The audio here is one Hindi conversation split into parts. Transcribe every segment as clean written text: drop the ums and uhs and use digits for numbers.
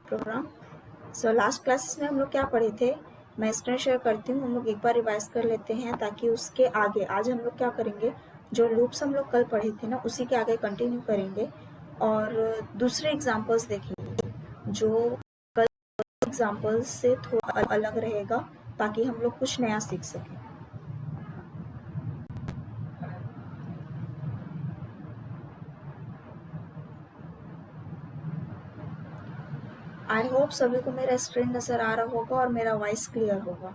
प्रोग्राम। सो लास्ट क्लासेस में हम लोग क्या पढ़े थे, मैं स्क्रीन शेयर करती हूँ, हम लोग एक बार रिवाइज कर लेते हैं ताकि उसके आगे आज हम लोग क्या करेंगे, जो लूप्स हम लोग कल पढ़े थे ना उसी के आगे कंटिन्यू करेंगे और दूसरे एग्जाम्पल्स देखेंगे जो कल एग्जाम्पल्स से थोड़ा अलग रहेगा ताकि हम लोग कुछ नया सीख सकें। आई होप सभी को मेरा स्क्रीन नज़र आ रहा होगा और मेरा वॉइस क्लियर होगा।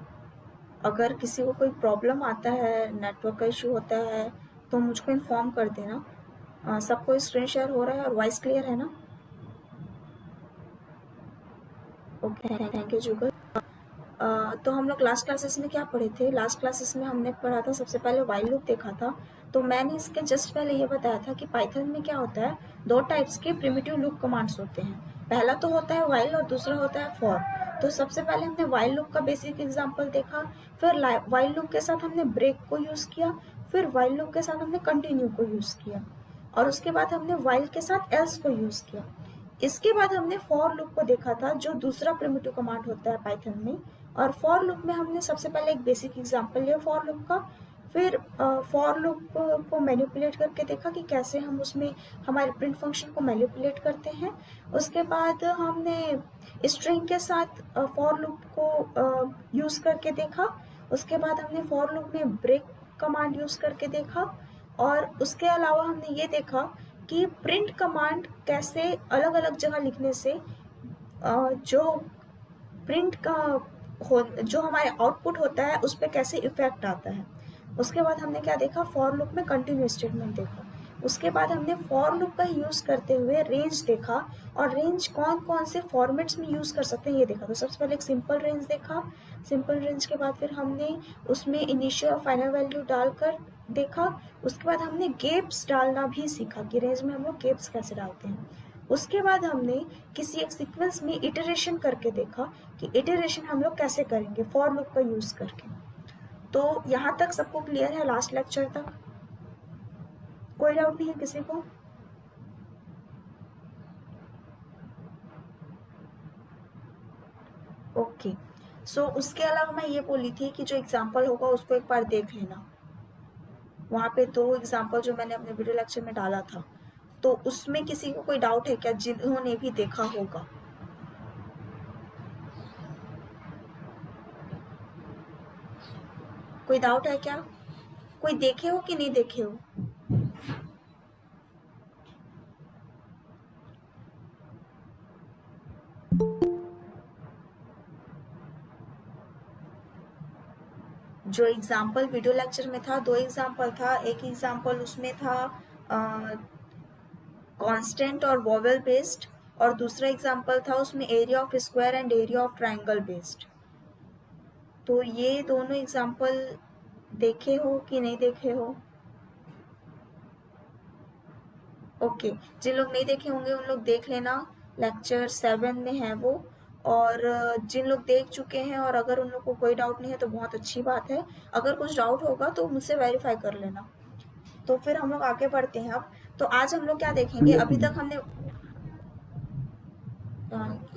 अगर किसी को कोई प्रॉब्लम आता है, नेटवर्क का इशू होता है तो मुझको इन्फॉर्म कर देना। सबको स्क्रीन शेयर हो रहा है और वॉइस क्लियर है ना? ओके, थैंक यू जुगल। तो हम लोग लास्ट क्लासेस में क्या पढ़े थे, लास्ट क्लासेस में हमने पढ़ा था सबसे पहले व्हाइल लूप देखा था। तो मैंने इसके जस्ट पहले ये बताया था कि पाइथन में क्या होता है, दो टाइप्स के प्रिमिटिव लूप कमांड्स होते हैं। पहला तो होता है व्हाइल और दूसरा होता है फॉर। तो सबसे पहले हमने व्हाइल लूप का बेसिक एग्जांपल देखा, फिर व्हाइल लूप के साथ हमने ब्रेक को यूज़ किया, फिर व्हाइल लूप के साथ हमने कंटिन्यू को यूज़ किया और उसके बाद हमने व्हाइल के साथ एल्स को यूज़ किया। इसके बाद हमने फॉर लूप को देखा था जो दूसरा प्रिमिटिव कमांड होता है पाइथन में। और फॉर लूप में हमने सबसे पहले एक बेसिक एग्जांपल लिया फॉर लूप का, फिर फॉर लूप को मैनिपुलेट करके देखा कि कैसे हम उसमें हमारे प्रिंट फंक्शन को मैनिपुलेट करते हैं। उसके बाद हमने स्ट्रिंग के साथ फॉर लूप को यूज़ करके देखा। उसके बाद हमने फॉर लूप में ब्रेक कमांड यूज़ करके देखा और उसके अलावा हमने ये देखा कि प्रिंट कमांड कैसे अलग अलग जगह लिखने से जो प्रिंट का जो हमारे आउटपुट होता है उस पर कैसे इफेक्ट आता है। उसके बाद हमने क्या देखा, फॉर लूप में कंटिन्यू स्टेटमेंट देखा। उसके बाद हमने फॉर लूप का यूज़ करते हुए रेंज देखा और रेंज कौन कौन से फॉर्मेट्स में यूज़ कर सकते हैं ये देखा। तो सबसे पहले एक सिंपल रेंज देखा, सिंपल रेंज के बाद फिर हमने उसमें इनिशियल और फाइनल वैल्यू डालकर देखा। उसके बाद हमने गेप्स डालना भी सीखा कि रेंज में हम लोग गेप्स कैसे डालते हैं। उसके बाद हमने किसी एक सीक्वेंस में इटरेशन करके देखा कि इटरेशन हम लोग कैसे करेंगे फॉर लूप का यूज़ करके। तो यहाँ तक सबको क्लियर है लास्ट लेक्चर तक? कोई डाउट नहीं है किसी को? ओके, सो उसके अलावा मैं ये बोली थी कि जो एग्जाम्पल होगा उसको एक बार देख लेना। वहाँ पे दो एग्जाम्पल जो मैंने अपने वीडियो लेक्चर में डाला था, तो उसमें किसी को कोई डाउट है क्या जिन्होंने भी देखा होगा? कोई डाउट है क्या? कोई देखे हो कि नहीं देखे हो? जो एग्जाम्पल वीडियो लेक्चर में था, दो एग्जाम्पल था। एक एग्जाम्पल उसमें था कांस्टेंट और वोवेल बेस्ड और दूसरा एग्जाम्पल था उसमें area of square and area of triangle based. तो ये दोनों एग्जाम्पल देखे हो कि नहीं देखे हो? ओके, जिन लोग नहीं देखे होंगे उन लोग देख लेना, लेक्चर 7 में है वो। और जिन लोग देख चुके हैं और अगर उन लोग को कोई डाउट नहीं है तो बहुत अच्छी बात है। अगर कुछ डाउट होगा तो मुझसे वेरीफाई कर लेना। तो फिर हम लोग आगे बढ़ते हैं अब। तो आज हम लोग क्या देखेंगे, अभी तक हमने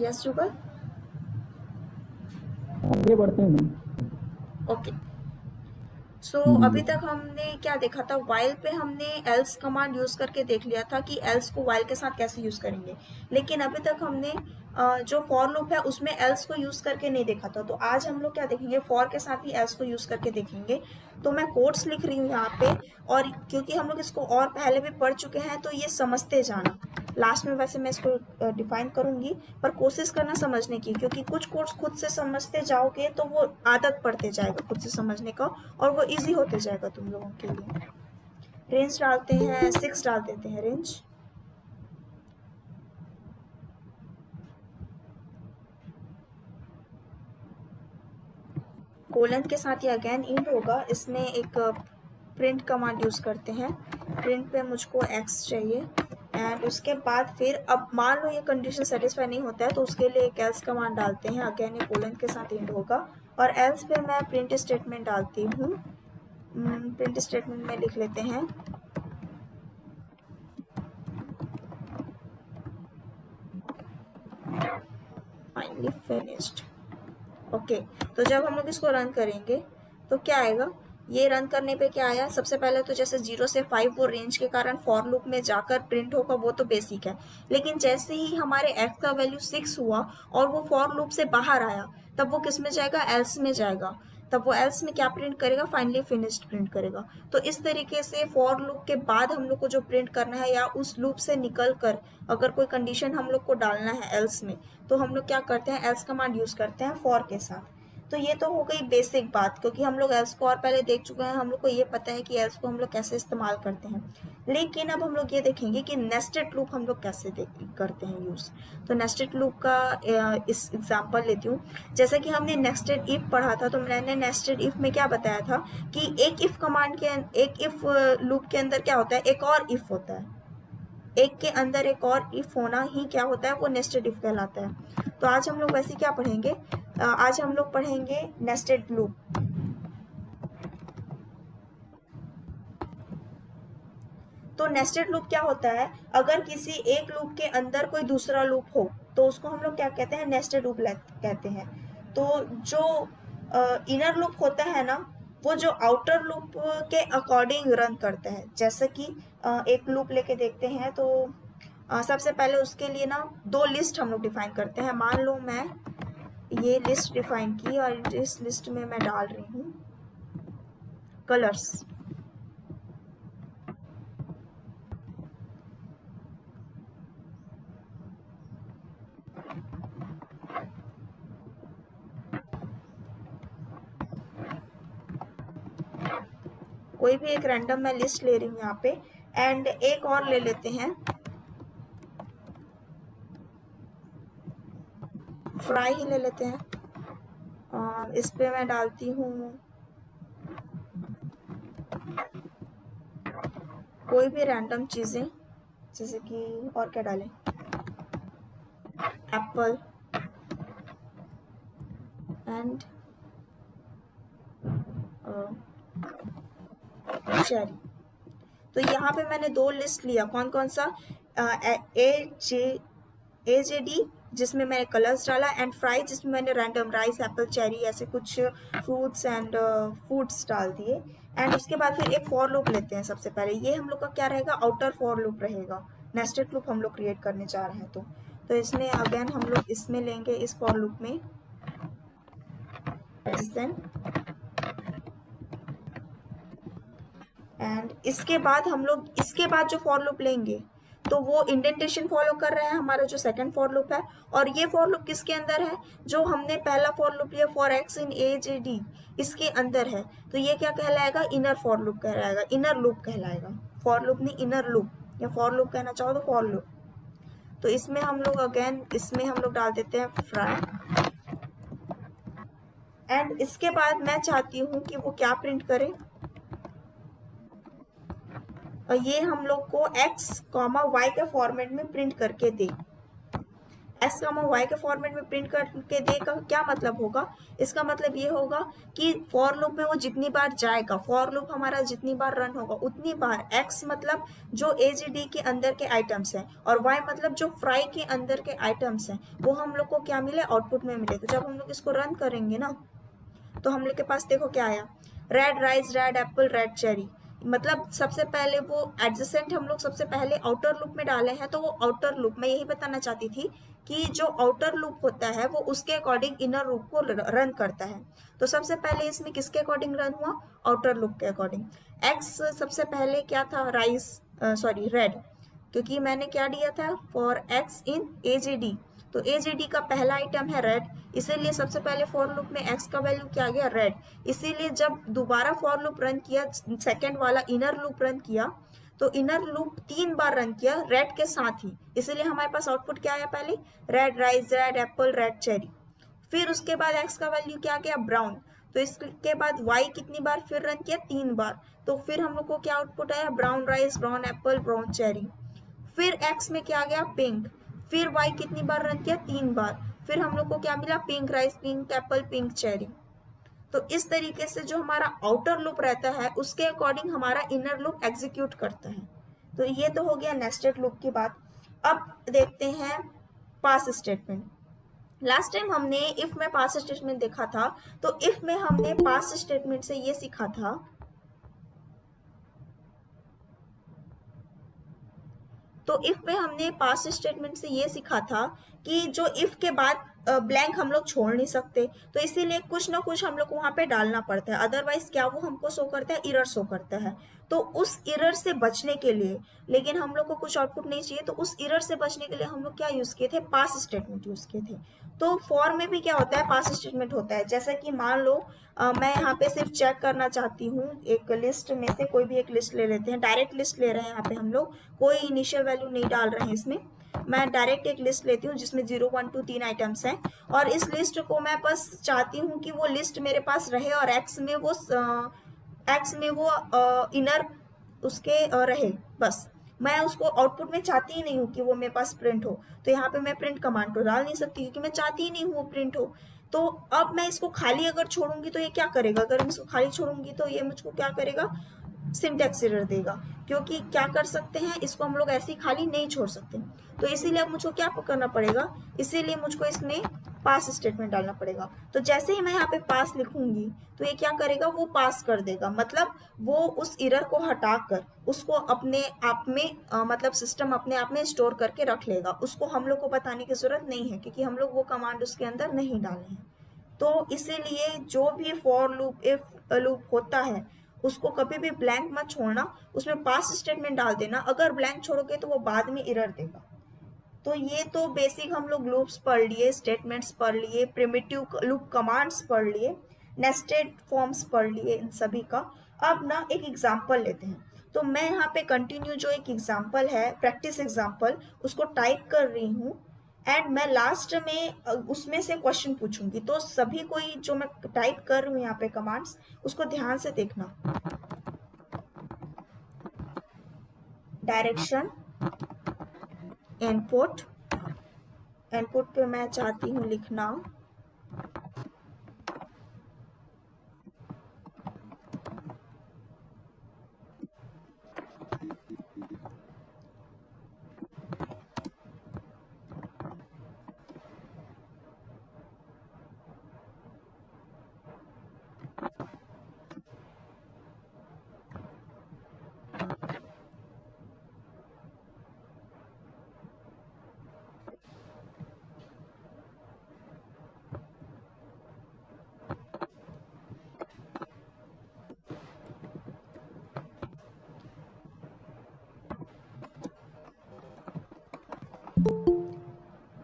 यस जुगल? आगे बढ़ते हैं। ओके, सो अभी तक हमने क्या देखा था, वाइल पे हमने एल्स कमांड यूज करके देख लिया था कि एल्स को वाइल के साथ कैसे यूज करेंगे। लेकिन अभी तक हमने जो फॉर लूप है उसमें एल्स को यूज करके नहीं देखा था। तो आज हम लोग क्या देखेंगे, फॉर के साथ ही एल्स को यूज करके देखेंगे। तो मैं कोट्स लिख रही हूँ यहाँ पे, और क्योंकि हम लोग इसको और पहले भी पढ़ चुके हैं तो ये समझते जाना। लास्ट में वैसे मैं इसको डिफाइन करूंगी, पर कोशिश करना समझने की, क्योंकि कुछ कोर्स खुद से समझते जाओगे तो वो आदत पड़ते जाएगा खुद से समझने का और वो इजी होते जाएगा तुम लोगों के लिए। रेंज डालते हैं, 6 डाल देते हैं रेंज। कोलन के साथ ये अगेन इंड होगा, इसमें एक प्रिंट कमांड यूज करते हैं। प्रिंट पे मुझको एक्स चाहिए एंड उसके बाद फिर अब मान लो ये कंडीशन सेटिस्फाई नहीं होता है तो उसके लिए एक एल्स कमांड डालते हैं। अगेन ये कोलन के साथ इंड होगा और एल्स पे मैं प्रिंट स्टेटमेंट डालती हूँ। प्रिंट स्टेटमेंट में लिख लेते हैं फाइनली फिनिश्ड। ओके, तो जब हम लोग इसको रन करेंगे तो क्या आएगा, ये रन करने पे क्या आया, सबसे पहले तो जैसे 0 से 5 वो रेंज के कारण फॉर लूप में जाकर प्रिंट होगा, वो तो बेसिक है। लेकिन जैसे ही हमारे x का वैल्यू 6 हुआ और वो फॉर लूप से बाहर आया, तब वो किस में जाएगा, एल्स में जाएगा। तब वो एल्स में क्या प्रिंट करेगा, फाइनली फिनिश्ड प्रिंट करेगा। तो इस तरीके से फॉर लूप के बाद हम लोग को जो प्रिंट करना है, या उस लूप से निकल कर अगर कोई कंडीशन हम लोग को डालना है एल्स में, तो हम लोग क्या करते हैं, एल्स कमांड यूज करते हैं फॉर के साथ। तो ये तो हो गई बेसिक बात, क्योंकि हम लोग एल्स को और पहले देख चुके हैं, हम लोग को ये पता है कि एल्स को हम लोग कैसे इस्तेमाल करते हैं। लेकिन अब हम लोग ये देखेंगे कि नेस्टेड लूप हम लोग कैसे करते हैं यूज। तो नेस्टेड लूप का इस एग्जांपल लेती हूँ। जैसे कि हमने नेस्टेड इफ पढ़ा था, तो मैंने नेस्टेड इफ में क्या बताया था कि एक इफ कमांड के एक इफ लूप के अंदर क्या होता है, एक और इफ होता है। एक के अंदर एक और इफ होना ही क्या होता है, वो नेस्टेड इफ कहलाता है। तो आज हम लोग वैसे क्या पढ़ेंगे, आज हम लोग पढ़ेंगे नेस्टेड लूप। तो नेस्टेड लूप क्या होता है, अगर किसी एक लूप के अंदर कोई दूसरा लूप हो तो उसको हम लोग क्या कहते हैं, नेस्टेड लूप कहते हैं। तो जो इनर लूप होता है ना, वो जो आउटर लूप के अकॉर्डिंग रन करता है। जैसे कि एक लूप लेके देखते हैं, तो सबसे पहले उसके लिए ना दो लिस्ट हम लोग डिफाइन करते हैं। मान लो मैं ये लिस्ट डिफाइन की और इस लिस्ट में मैं डाल रही हूँ कलर्स। कोई भी एक रैंडम मैं लिस्ट ले रही हूँ यहाँ पे, एंड एक और ले लेते हैं फ्राई ही ले लेते हैं। इस पे मैं डालती हूँ कोई भी रैंडम चीजें, जैसे कि और क्या डालें, एप्पल एंड चेरी। तो यहाँ पे मैंने दो लिस्ट लिया, कौन कौन सा, ए जे डी जिसमें मैंने कलर्स डाला, एंड फ्राई जिसमें मैंने रैंडम राइस, एप्पल, चेरी ऐसे कुछ फ्रूट्स एंड फूड्स डाल दिए। एंड उसके बाद फिर एक फॉर लूप लेते हैं। सबसे पहले ये हम लोग का क्या रहेगा, आउटर फॉर लूप रहेगा। नेस्टेड लूप हम लोग क्रिएट करने जा रहे हैं, तो इसमें अगेन हम लोग इसमें लेंगे इस फॉर लूप में एंड इसके बाद हम लोग इसके बाद जो फॉर लूप लेंगे तो वो इंडेंटेशन फॉलो कर रहा है हमारा जो सेकंड फॉर लूप है। और ये फॉर लूप किसके अंदर है, जो हमने पहला फॉर लूप लिया for x in A J D, इसके अंदर है। तो ये क्या कहलाएगा, इनर फॉर लूप कहलाएगा, इनर लूप कहलाएगा। फॉर लूप नहीं, इनर लूप, या फॉर लूप कहना चाहो तो फॉर लूप। तो इसमें हम लोग अगेन इसमें हम लोग डाल देते हैं फ्राई। एंड इसके बाद मैं चाहती हूँ कि वो क्या प्रिंट करे, और ये हम लोग को x, y के फॉर्मेट में प्रिंट करके दे। x, y के फॉर्मेट में प्रिंट करके दे का क्या मतलब होगा, इसका मतलब ये होगा कि फॉर लूप में वो जितनी बार जाएगा, फॉर लूप हमारा जितनी बार रन होगा उतनी बार x मतलब जो AGD के अंदर के आइटम्स हैं, और y मतलब जो फ्राई के अंदर के आइटम्स हैं, वो हम लोग को क्या मिले, आउटपुट में मिले। तो जब हम लोग इसको रन करेंगे ना, तो हम लोग के पास देखो क्या आया, red rice, red Apple, red cherry. मतलब सबसे पहले वो एडजेसेंट हम लोग सबसे पहले आउटर लूप में डाले हैं, तो वो आउटर लूप, मैं यही बताना चाहती थी कि जो आउटर लूप होता है वो उसके अकॉर्डिंग इनर लूप को रन करता है। तो सबसे पहले इसमें किसके अकॉर्डिंग रन हुआ, आउटर लूप के अकॉर्डिंग। एक्स सबसे पहले क्या था, राइस, सॉरी रेड, क्योंकि मैंने क्या दिया था, फॉर एक्स इन AGD, तो AGD का पहला आइटम है रेड, इसीलिए सबसे पहले फॉर लूप में x का वैल्यू क्या आ गया, रेड। इसीलिए जब दोबारा फॉर लूप रन किया, सेकंड वाला इनर लूप रन किया, तो इनर लूप 3 बार रन किया रेड के साथ ही, इसीलिए हमारे पास आउटपुट क्या आया, पहले red rice, red Apple, red cherry. फिर उसके बाद x का वैल्यू क्या गया, ब्राउन। तो इसके बाद y कितनी बार फिर रन किया, 3 बार। तो फिर हम लोग को क्या आउटपुट आया, brown rice, brown Apple, brown cherry. फिर x में क्या गया, पिंक। फिर y कितनी बार रन किया, 3 बार। फिर हम लोग को क्या मिला, pink rice, pink Apple, pink cherry. तो इस तरीके से जो हमारा आउटर लूप रहता है उसके अकॉर्डिंग हमारा इनर लूप एग्जीक्यूट करता है। तो ये तो हो गया नेस्टेड लूप की बात। अब देखते हैं पास स्टेटमेंट। लास्ट टाइम हमने इफ में पास्ट स्टेटमेंट देखा था, तो इफ में हमने पास्ट स्टेटमेंट से ये सीखा था, तो इफ में हमने पास्ट स्टेटमेंट से ये सीखा था कि जो इफ के बाद ब्लैंक हम लोग छोड़ नहीं सकते, तो इसीलिए कुछ ना कुछ हम लोग को वहां पे डालना पड़ता है, अदरवाइज क्या वो हमको शो करता है, एरर शो करता है। तो उस एरर से बचने के लिए, लेकिन हम लोग को कुछ आउटपुट नहीं चाहिए, तो उस एरर से बचने के लिए हम लोग क्या यूज किए थे, पास्ट स्टेटमेंट यूज किए थे। तो फॉर में भी क्या होता है, पास्ट स्टेटमेंट होता है। जैसे कि मान लो मैं यहाँ पे सिर्फ चेक करना चाहती हूँ, एक लिस्ट में से कोई भी एक लिस्ट ले लेते हैं, डायरेक्ट लिस्ट ले रहे हैं यहाँ पे हम लोग, कोई इनिशियल वैल्यू नहीं डाल रहे हैं इसमें। मैं डायरेक्ट एक लिस्ट लेती हूँ जिसमें 0 1 2 3 आइटम्स हैं, और इस लिस्ट को मैं बस चाहती हूँ कि वो लिस्ट मेरे पास रहे और एक्स में वो इनर उसके रहे, बस। मैं उसको आउटपुट में चाहती ही नहीं हूँ कि वो मेरे पास प्रिंट हो, तो यहाँ पे मैं प्रिंट कमांड तो डाल नहीं सकती क्योंकि मैं चाहती ही नहीं हूँ वो प्रिंट हो। तो अब मैं इसको खाली अगर छोड़ूंगी तो ये क्या करेगा, अगर मैं इसको खाली छोड़ूंगी तो ये मुझको क्या करेगा, सिंटैक्स एरर देगा, क्योंकि क्या कर सकते हैं, इसको हम लोग ऐसे ही खाली नहीं छोड़ सकते। तो इसीलिए अब मुझको क्या करना पड़ेगा, इसीलिए मुझको इसमें पास स्टेटमेंट डालना पड़ेगा। तो जैसे ही मैं यहाँ पे पास लिखूंगी तो ये क्या करेगा, वो पास कर देगा, मतलब वो उस एरर को हटाकर उसको अपने आप में मतलब सिस्टम अपने आप में स्टोर करके रख लेगा, उसको हम लोग को बताने की जरूरत नहीं है क्योंकि हम लोग वो कमांड उसके अंदर नहीं डाले हैं। तो इसीलिए जो भी फॉर लूप इफ लूप होता है उसको कभी भी ब्लैंक मत छोड़ना, उसमें पास स्टेटमेंट डाल देना, अगर ब्लैंक छोड़ोगे तो वो बाद में एरर देगा। तो ये तो बेसिक हम लोग लूप्स पढ़ लिए, स्टेटमेंट्स पढ़ लिए, प्रिमिटिव लूप कमांड्स पढ़ लिए, नेस्टेड फॉर्म्स पढ़ लिए इन सभी का। अब ना एक एग्जांपल लेते हैं, तो मैं यहाँ पे कंटिन्यू जो एक एग्जांपल है, प्रैक्टिस एग्जांपल, उसको टाइप कर रही हूँ, एंड मैं लास्ट में उसमें से क्वेश्चन पूछूंगी। तो सभी कोई जो मैं टाइप कर रही हूँ यहाँ पे कमांड्स, उसको ध्यान से देखना। डायरेक्शन, इनपुट, इनपुट पे मैं चाहती हूँ लिखना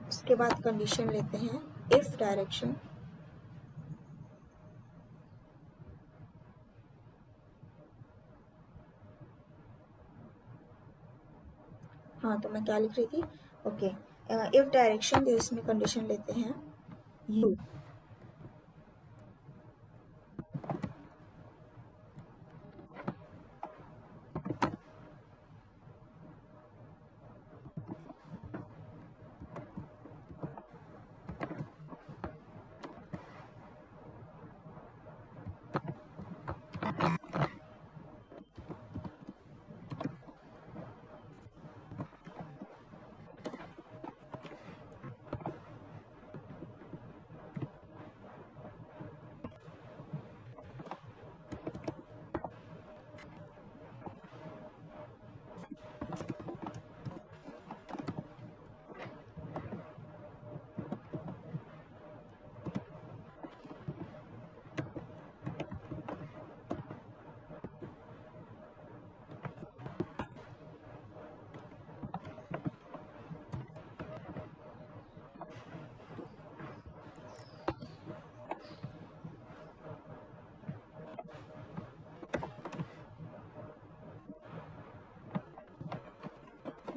उसके बाद कंडीशन लेते हैं, इफ डायरेक्शन, हाँ तो मैं क्या लिख रही थी, ओके, इफ डायरेक्शन, तो इसमें कंडीशन लेते हैं यू,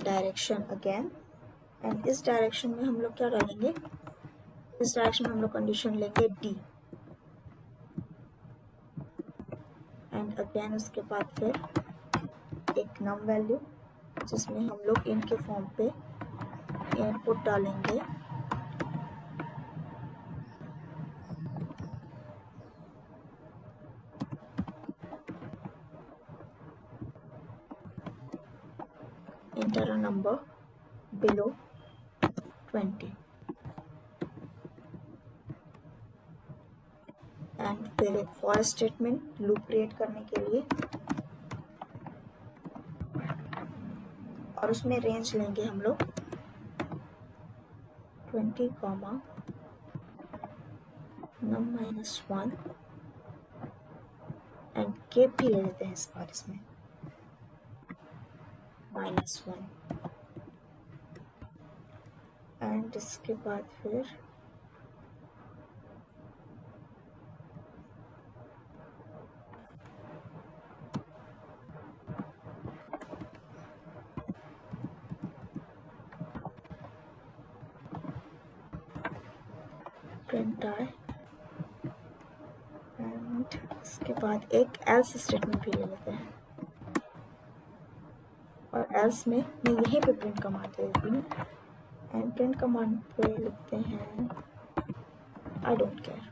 डायरेक्शन अगेन, एंड इस डायरेक्शन में हम लोग क्या डालेंगे, इस डायरेक्शन में हम लोग कंडीशन लेंगे डी, एंड अगेन उसके बाद फिर एक नम वैल्यू जिसमें हम लोग इनके फॉर्म पे इनपुट डालेंगे, enter a number below 20, फिर एक फॉर स्टेटमेंट लूप क्रिएट करने के लिए, और उसमें रेंज लेंगे हम लोग 20 num-1 एंड केप भी ले लेते हैं इस बार इसमें -1, एंड इसके बाद फिर प्रिंट आए, एंड इसके बाद एक एल्स स्टेटमेंट भी ले लेते हैं, और एल्स में मैं यहीं पे प्रिंट कमांड दे देती हूँ, एंड प्रिंट कमांड पे लिखते हैं आई डोंट केयर।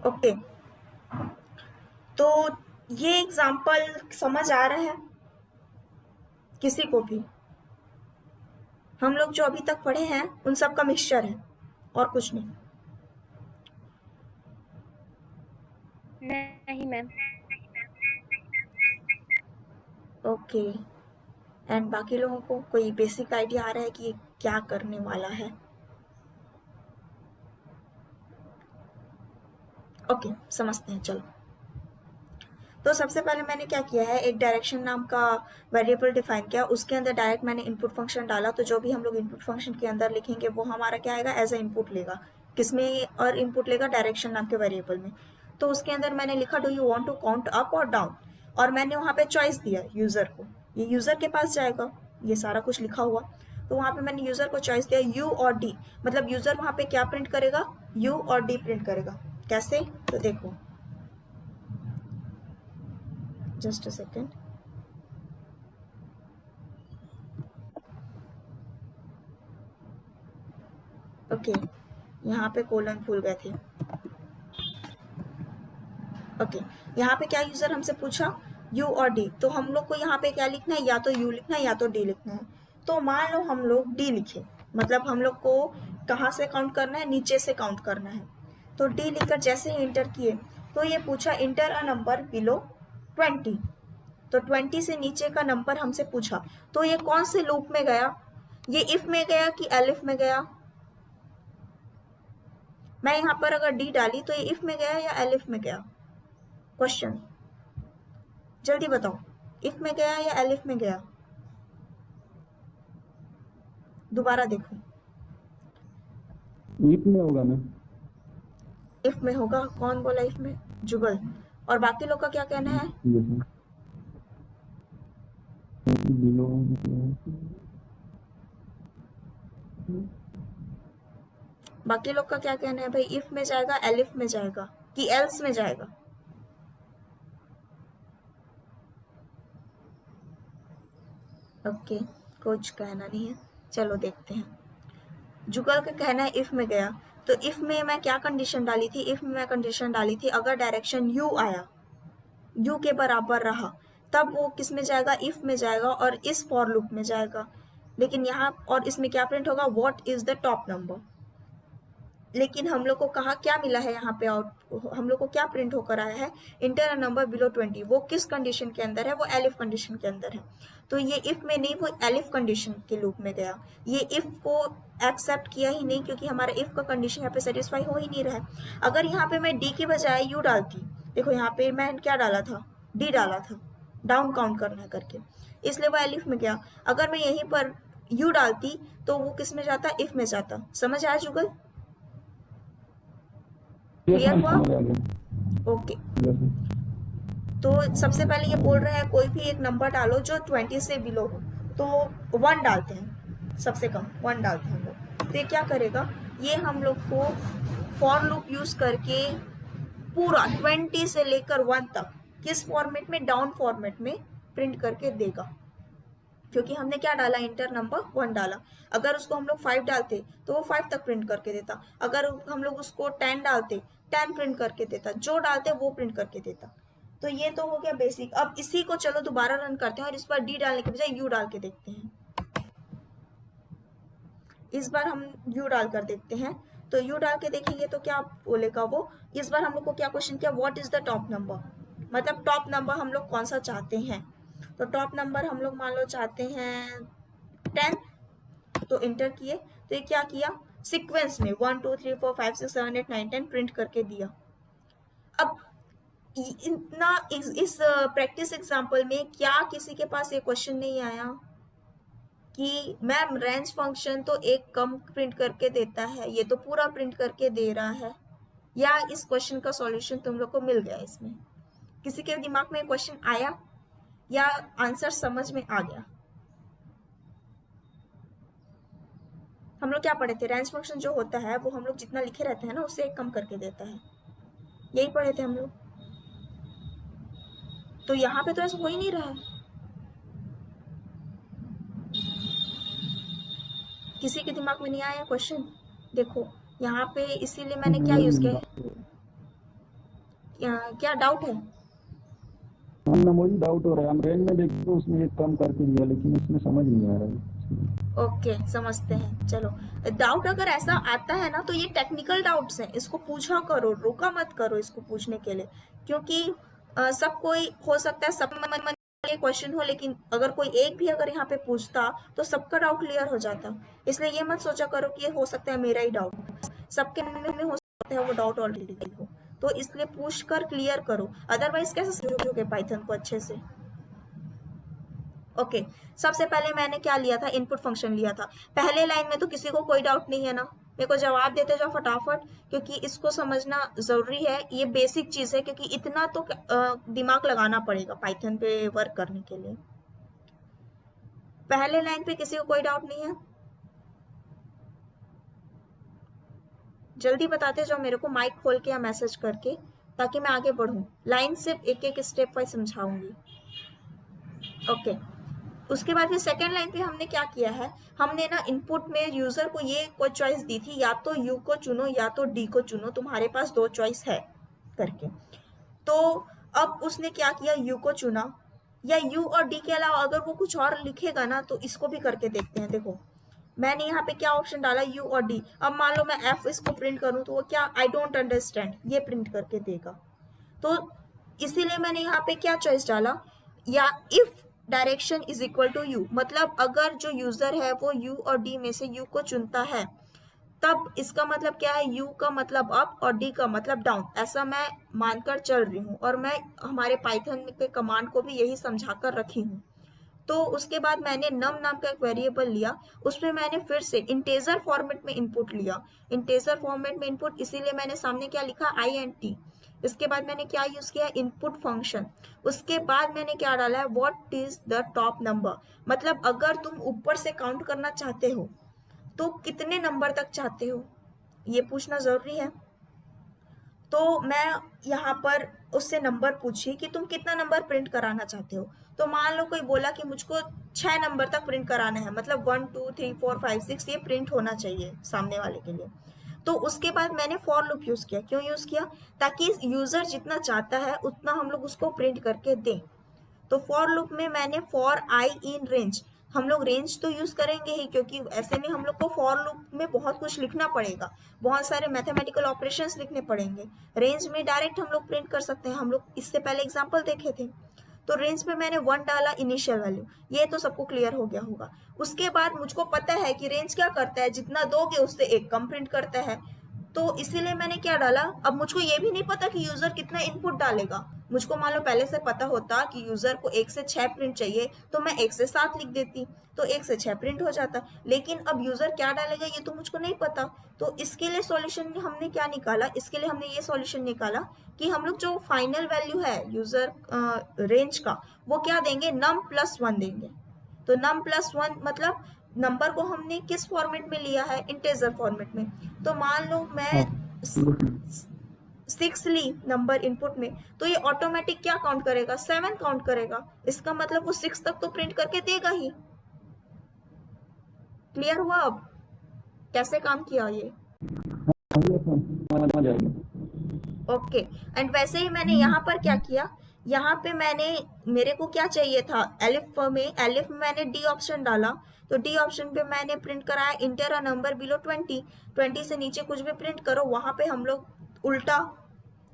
ओके, तो ये एग्जाम्पल समझ आ रहा है किसी को भी? हम लोग जो अभी तक पढ़े हैं उन सब का मिक्सचर है और कुछ नहीं। नहीं मैम। ओके, एंड बाकी लोगों को कोई बेसिक आइडिया आ रहा है कि ये क्या करने वाला है? ओके, समझते हैं। चलो, तो सबसे पहले मैंने क्या किया है, एक डायरेक्शन नाम का वेरिएबल डिफाइन किया, उसके अंदर डायरेक्ट मैंने इनपुट फंक्शन डाला, तो जो भी हम लोग इनपुट फंक्शन के अंदर लिखेंगे वो हमारा क्या आएगा, एज ए इनपुट लेगा। किसमें और इनपुट लेगा? डायरेक्शन नाम के वेरिएबल में। तो उसके अंदर मैंने लिखा do you want to count up और डाउन, और मैंने वहाँ पे चॉइस दिया यूजर को, ये यूजर के पास जाएगा, ये सारा कुछ लिखा हुआ। तो वहाँ पे मैंने यूजर को चॉइस दिया यू और डी, मतलब यूजर वहाँ पे क्या प्रिंट करेगा, यू और डी प्रिंट करेगा। कैसे? तो देखो, जस्ट अ सेकेंड। ओके, यहाँ पे कोलन भूल गए थे। ओके, यहाँ पे क्या यूजर हमसे पूछा, यू और डी, तो हम लोग को यहाँ पे क्या लिखना है, या तो यू लिखना है या तो डी लिखना है। तो मान लो हम लोग डी लिखे, मतलब हम लोग को कहाँ से काउंट करना है, नीचे से काउंट करना है। तो डी लिखकर जैसे ही इंटर किए तो ये पूछा इंटर अ नंबर बिलो 20, तो 20 से नीचे का नंबर हमसे पूछा। तो ये कौन से लूप में गया, ये इफ में गया कि एलिफ में गया? मैं यहाँ पर अगर डी डाली तो ये इफ में गया या एलिफ में गया? क्वेश्चन, जल्दी बताओ, इफ में गया या एलिफ में गया? दोबारा देखो, इफ में होगा ना? इफ में होगा। कौन बोला इफ में? जुगल। और बाकी लोग का क्या कहना है? बाकी लोग का क्या कहना है भाई, इफ में जाएगा, एलिफ में जाएगा कि एल्स में जाएगा? ओके, कुछ कहना नहीं है, चलो देखते हैं। जुगल का कहना है इफ में गया, तो इफ में मैं क्या कंडीशन डाली थी, इफ में मैं कंडीशन डाली थी अगर डायरेक्शन यू आया, यू के बराबर रहा, तब वो किस में जाएगा, इफ में जाएगा और इस फॉर लूप में जाएगा। लेकिन यहाँ और इसमें क्या प्रिंट होगा, what is the top number. लेकिन हम लोग को कहा क्या मिला है यहाँ पे, आउट हम लोग को क्या प्रिंट होकर आया है, इंटर अ नंबर बिलो 20। वो किस कंडीशन के अंदर है, वो एलिफ कंडीशन के अंदर है। तो ये इफ में नहीं, वो एलिफ कंडीशन के लूप में गया। ये इफ को एक्सेप्ट किया ही नहीं, क्योंकि हमारा इफ का कंडीशन यहाँ पे सेटिस्फाई हो ही नहीं रहा है। अगर यहाँ पे मैं डी के बजाय यू डालती, देखो यहाँ पे मैं क्या डाला था, डी डाला था, डाउन काउंट करना करके, इसलिए वो एलिफ में गया। अगर मैं यहीं पर यू डालती तो वो किस में जाता, इफ में जाता। समझ आया जुगल? क्लियर हुआ? ओके, तो सबसे पहले ये बोल रहे हैं कोई भी एक नंबर डालो जो 20 से बिलो हो, तो 1 डालते हैं, सबसे कम 1 डालते हैं हम लोग। तो ये क्या करेगा, ये हम लोग को फॉर लूप यूज करके पूरा 20 से लेकर 1 तक किस फॉर्मेट में, डाउन फॉर्मेट में प्रिंट करके देगा। क्योंकि हमने क्या डाला, इंटर नंबर 1 डाला। अगर उसको हम लोग 5 डालते तो वो 5 तक प्रिंट करके देता। अगर हम लोग उसको 10 डालते, 10 प्रिंट करके देता। जो डालते वो प्रिंट करके देता। तो ये तो हो गया बेसिक। अब इसी को चलो दोबारा रन करते हैं और इस बार डी डालने के बजाय यू डाल के देखते हैं। इस बार हम यू डाल कर देखते हैं। तो यू डाल के देखेंगे तो क्या बोलेगा वो। इस बार हम लोग को क्या क्वेश्चन किया, what is the top number, मतलब टॉप नंबर हम लोग कौन सा चाहते हैं। तो टॉप नंबर हम लोग मान लो चाहते हैं 10। तो इंटर किए तो ये क्या किया, सीक्वेंस में 1 2 3 4 5 6 7 8 9 10 प्रिंट करके दिया। अब इतना इस प्रैक्टिस एग्जाम्पल में क्या किसी के पास ये क्वेश्चन नहीं आया कि मैम रेंज फंक्शन तो एक कम प्रिंट करके देता है, ये तो पूरा प्रिंट करके दे रहा है, या इस क्वेश्चन का सॉल्यूशन तुम लोग को मिल गया। इसमें किसी के दिमाग में क्वेश्चन आया या आंसर समझ में आ गया। हम लोग क्या पढ़े थे, रेंज फंक्शन जो होता है वो हम लोग जितना लिखे रहते हैं ना उससे एक कम करके देता है, यही पढ़े थे हम लोग। तो यहाँ पे तो ऐसा हो ही नहीं रहा है। किसी के दिमाग में नहीं आया क्वेश्चन, देखो यहाँ पे इसीलिए मैंने क्या यूज किया, क्या डाउट है। ना मुझे डाउट हो रहा है, हम रेंज में देखते तो उसमें एक कम करके दिया लेकिन इसमें समझ नहीं आ रहा है। ओके समझते हैं। चलो डाउट अगर ऐसा आता है ना तो ये टेक्निकल डाउट्स हैं, इसको पूछा करो, रोका मत करो इसको पूछने के लिए, क्योंकि सब कोई हो सकता है सब मन ये क्वेश्चन हो, लेकिन अगर कोई एक भी अगर यहाँ पे पूछता तो सबका डाउट क्लियर हो जाता। इसलिए ये मत सोचा करो कि ये हो सकता है मेरा ही डाउट, सबके मन में हो सकता है वो डाउट ऑलरेडी हो। तो इसलिए पूछ कर क्लियर करो, अदरवाइज कैसे समझोगे पाइथन को अच्छे से। ओके सबसे पहले मैंने क्या लिया था, इनपुट फंक्शन लिया था। पहले लाइन में तो किसी को कोई डाउट नहीं है ना, मेरे को जवाब देते जाओ फटाफट, क्योंकि इसको समझना जरूरी है, ये बेसिक चीज है, क्योंकि इतना तो दिमाग लगाना पड़ेगा पाइथन पे वर्क करने के लिए। पहले लाइन पे किसी को कोई डाउट नहीं है, जल्दी बताते जाओ मेरे को माइक खोल के या मैसेज करके, ताकि मैं आगे बढ़ूं। लाइन सिर्फ एक एक स्टेप वाइज समझाऊंगी। ओके उसके बाद फिर सेकेंड लाइन पे हमने क्या किया है, हमने ना इनपुट में यूजर को ये कोई चॉइस दी थी, या तो यू को चुनो या तो डी को चुनो, तुम्हारे पास दो चॉइस है करके। तो अब उसने क्या किया, यू को चुना, या यू और डी के अलावा अगर वो कुछ और लिखेगा ना तो इसको भी करके देखते हैं। देखो मैंने यहाँ पे क्या ऑप्शन डाला, यू और डी। अब मान लो मैं एफ इसको प्रिंट करूं तो वो क्या, आई डोंट अंडरस्टैंड ये प्रिंट करके देगा। तो इसीलिए मैंने यहाँ पे क्या चॉइस डाला, या if direction is equal to U, मतलब अगर जो यूजर है वो यू और डी में से यू को चुनता है, तब इसका मतलब क्या है, यू का मतलब अप और डी का मतलब डाउन, ऐसा मैं मानकर चल रही हूँ, और मैं हमारे पाइथन के कमांड को भी यही समझा कर रखी हूँ। तो उसके बाद मैंने नम नाम का एक वेरिएबल लिया, उसमें मैंने फिर से इंटेजर फॉर्मेट में इनपुट लिया। इंटेजर फॉर्मेट में इनपुट इसीलिए मैंने सामने क्या लिखा, आई एन टी। इसके बाद मैंने क्या यूज किया, इनपुट फंक्शन। उसके बाद मैंने क्या डाला है, what is the top number, मतलब अगर तुम ऊपर से काउंट करना चाहते हो तो कितने नंबर तक चाहते हो, ये पूछना जरूरी है। तो मैं यहाँ पर उससे नंबर पूछी कि तुम कितना नंबर प्रिंट कराना चाहते हो। तो मान लो कोई बोला कि मुझको 6 नंबर तक प्रिंट कराना है, मतलब 1 2 3 4 5 6 ये प्रिंट होना चाहिए सामने वाले के लिए। तो उसके बाद मैंने फॉर लूप यूज किया। क्यों यूज किया, ताकि यूजर जितना चाहता है उतना हम लोग उसको प्रिंट करके दें। तो फॉर लूप में मैंने फॉर आई इन रेंज, हम लोग रेंज तो यूज करेंगे ही, क्योंकि ऐसे में हम लोग को फॉर लूप में बहुत कुछ लिखना पड़ेगा, बहुत सारे मैथमेटिकल ऑपरेशंस लिखने पड़ेंगे। रेंज में डायरेक्ट हम लोग प्रिंट कर सकते हैं, हम लोग इससे पहले एग्जांपल देखे थे। तो रेंज में मैंने 1 डाला इनिशियल वैल्यू, ये तो सबको क्लियर हो गया होगा। उसके बाद मुझको पता है कि रेंज क्या करता है, जितना दोगे उससे एक कम प्रिंट करता है, तो इसीलिए मैंने क्या डाला। अब मुझको ये भी नहीं पता कि यूजर कितना इनपुट डालेगा, मुझको मान लो पहले से पता होता कि यूजर को 1 से 6 प्रिंट चाहिए तो मैं 1 से 7 लिख देती, तो 1 से 6 प्रिंट हो जाता। लेकिन अब यूजर क्या डालेगा ये तो मुझको नहीं पता। तो इसके लिए सॉल्यूशन हमने क्या निकाला, इसके लिए हमने ये सॉल्यूशन निकाला कि हम लोग जो फाइनल वैल्यू है यूजर रेंज का, वो क्या देंगे, num + 1 देंगे। तो num + 1 मतलब नंबर को हमने किस फॉर्मेट में लिया है, इंटेजर फॉर्मेट में। तो मान लो मैं 6 ली नंबर इनपुट में, तो ये ऑटोमेटिक क्या काउंट करेगा, 7 काउंट करेगा। इसका मतलब वो 6 तक तो प्रिंट करके देगा ही। क्लियर हुआ अब कैसे काम किया ये। ओके एंड वैसे ही मैंने यहाँ पर क्या किया यहाँ पे मेरे को क्या चाहिए था, एलिफ में मैंने डी ऑप्शन डाला, तो डी ऑप्शन पे मैंने प्रिंट कराया इंटर अ नंबर बिलो 20, 20 से नीचे कुछ भी प्रिंट करो, वहां पे हम लोग उल्टा